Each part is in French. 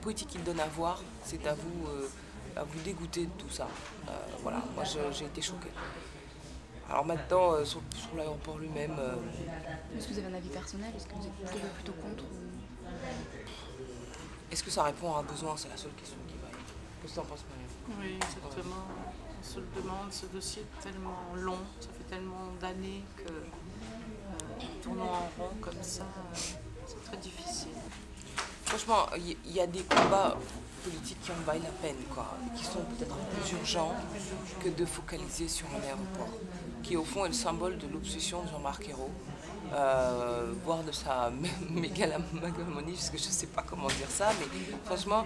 politique qu'il donne à voir, c'est à vous dégoûter de tout ça. Voilà, moi j'ai été choquée. Alors maintenant, sur l'aéroport lui-même, Est-ce que vous avez un avis personnel? Est-ce que vous êtes plutôt contre est-ce que ça répond à un besoin? C'est la seule question qui vaille. Qu'est-ce que tu en penses, Mariam? Oui, exactement. On se le demande, ce dossier est tellement long, ça fait tellement d'années que tournons en rond comme ça, c'est très difficile. Franchement, il y a des combats politiques qui en valent la peine, quoi, qui sont peut-être plus urgents que de focaliser sur un aéroport, qui au fond est le symbole de l'obsession de Jean-Marc Ayrault, voire de sa mégalomanie, parce que je ne sais pas comment dire ça, mais franchement,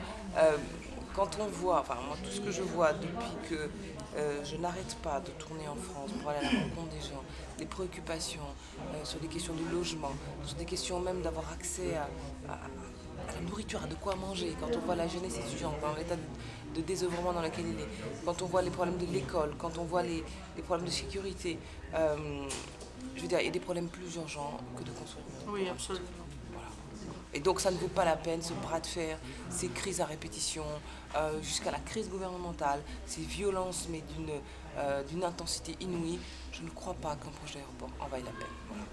quand on voit, enfin moi tout ce que je vois depuis que je n'arrête pas de tourner en France pour aller à la rencontre des gens, des préoccupations sur des questions de logement, sur des questions même d'avoir accès à la nourriture, à de quoi manger, quand on voit la jeunesse étudiante dans l'état de désœuvrement dans lequel il est, quand on voit les problèmes de l'école, quand on voit les problèmes de sécurité, je veux dire, il y a des problèmes plus urgents que de construire. Oui, absolument. Voilà. Et donc ça ne vaut pas la peine, ce bras de fer, ces crises à répétition, jusqu'à la crise gouvernementale, ces violences, mais d'une intensité inouïe. Je ne crois pas qu'un projet d'aéroport en vaille la peine. Voilà.